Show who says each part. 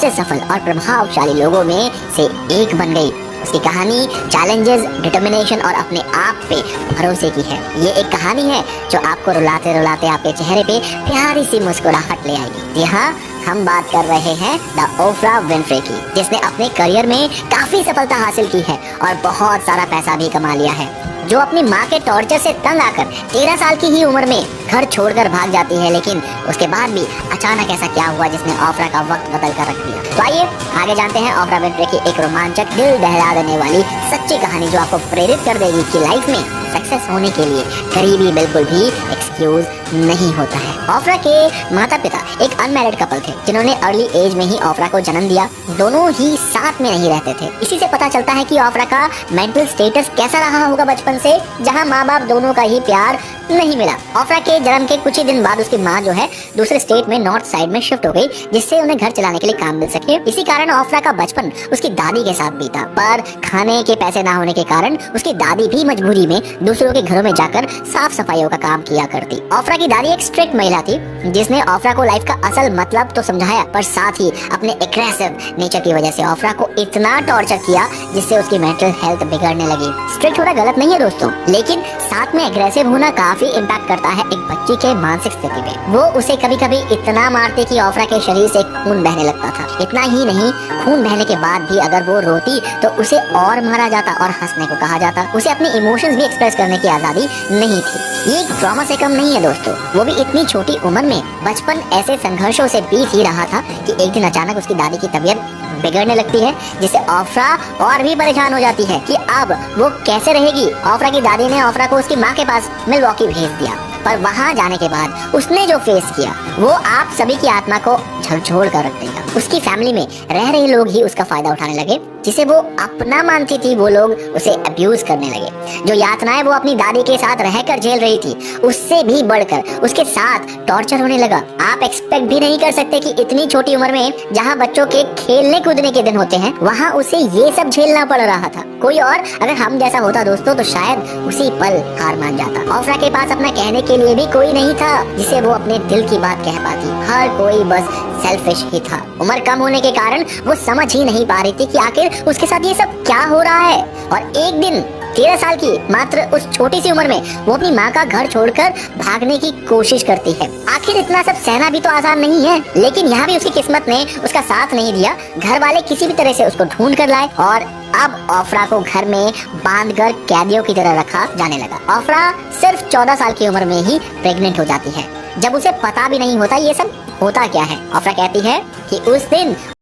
Speaker 1: सबसे सफल और प्रभावशाली लोगों में से एक बन गई। उसकी कहानी चैलेंजेस, डिटर्मिनेशन और अपने आप पे भरोसे की है। ये एक कहानी है जो आपको रुलाते रुलाते आपके चेहरे पे प्यारी सी मुस्कुराहट ले आएगी। जी हाँ, हम बात कर रहे हैं द ओफ्रा विनफ्रे की, जिसने अपने करियर में काफी सफलता हासिल की है और बहुत सारा पैसा भी कमा लिया है। जो अपनी माँ के टॉर्चर से तंग आकर 13 साल की ही उम्र में घर छोड़कर भाग जाती है, लेकिन उसके बाद भी अचानक ऐसा क्या हुआ जिसने ओफ्रा का वक्त बदल कर रख दिया। तो आइए आगे जानते हैं ओफ्रा विनफ्रे की एक रोमांचक, दिल दहला देने वाली सच्ची कहानी जो आपको प्रेरित कर देगी कि लाइफ में सक्सेस होने के लिए गरीबी बिल्कुल भी एक्सक्यूज नहीं होता है। ओफ्रा के माता पिता एक अनमैरिड कपल थे जिन्होंने अर्ली एज में ही ओफ्रा को जन्म दिया। दोनों ही साथ में नहीं रहते थे। इसी से पता चलता है कि ओफ्रा का मेंटल स्टेटस कैसा रहा होगा बचपन से, जहां माँ बाप दोनों का ही प्यार नहीं मिला। ओफ्रा के जन्म के कुछ ही दिन बाद उसकी माँ जो है दूसरे स्टेट में नॉर्थ साइड में शिफ्ट हो गई, जिससे उन्हें घर चलाने के लिए काम मिल सके। इसी कारण ओफ्रा का बचपन उसकी दादी के साथ बीता, पर खाने के पैसे ना होने के कारण उसकी दादी भी मजबूरी में दूसरों के घरों में जाकर साफ सफाइयों का काम किया करती। ओफ्रा की दादी एक स्ट्रिक्ट महिला थी जिसने ओफ्रा को लाइफ का असल मतलब तो समझाया, पर साथ ही अपने एग्रेसिव नेचर की वजह से ओफ्रा को इतना टॉर्चर किया जिससे उसकी मेंटल हेल्थ बिगड़ने लगी। स्ट्रिक्ट होना गलत नहीं है दोस्तों, लेकिन साथ में एग्रेसिव होना काफी इम्पैक्ट करता है एक बच्ची के मानसिक स्थिति पे। वो उसे कभी कभी इतना मारती कि ओफ्रा के शरीर से खून बहने लगता था। इतना ही नहीं, खून बहने के बाद भी अगर वो रोती तो उसे और मारा जाता और हंसने को कहा जाता। उसे अपने इमोशंस भी एक्सप्रेस करने की आजादी नहीं थी। ये एक ट्रॉमा से कम नहीं है दोस्तों, वो भी इतनी छोटी उम्र में। बचपन ऐसे संघर्षों से बीत ही रहा था कि एक दिन अचानक उसकी दादी की तबीयत बिगड़ने लगती है, जिससे ओफ्रा और भी परेशान हो जाती है कि अब वो कैसे रहेगी। ओफ्रा की दादी ने ओफ्रा को उसकी माँ के पास मिलवॉकी भेज दिया, पर वहाँ जाने के बाद उसने जो फेस किया वो आप सभी की आत्मा को झकझोर कर रख देगा। उसकी फैमिली में रह रहे लोग ही उसका फायदा उठाने लगे, जिसे वो अपना मानती थी वो लोग उसे अब्यूज करने लगे। जो यातनाएं वो अपनी दादी के साथ रहकर झेल रही थी, उससे भी बढ़कर उसके साथ टॉर्चर होने लगा। आप एक्सपेक्ट भी नहीं कर सकते कि इतनी छोटी उम्र में, जहां बच्चों के खेलने कूदने के दिन होते हैं, वहां उसे ये सब झेलना पड़ रहा था। कोई और अगर हम जैसा होता दोस्तों तो शायद उसी पल हार मान जाता। ओफ्रा के पास अपना कहने के लिए भी कोई नहीं था जिसे वो अपने दिल की बात कह पाती। हर कोई बस सेल्फिश ही था। उम्र कम होने के कारण वो समझ ही नहीं पा रही थी कि आखिर उसके साथ ये सब क्या हो रहा है। और एक दिन 13 साल की मात्र उस छोटी सी उम्र में वो अपनी माँ का घर छोड़कर भागने की कोशिश करती है। आखिर इतना सब सहना भी तो आसान नहीं है, लेकिन यहाँ भी उसकी किस्मत ने उसका साथ नहीं दिया। घर वाले किसी भी तरह से उसको ढूंढ कर लाए और अब ओफ्रा को घर में बांधकर कैदियों की तरह रखा जाने लगा। ओफ्रा सिर्फ 14 साल की उम्र में ही प्रेग्नेंट हो जाती है, जब उसे पता भी नहीं होता ये सब होता क्या है। ओफ्रा कहती है कि उस दिन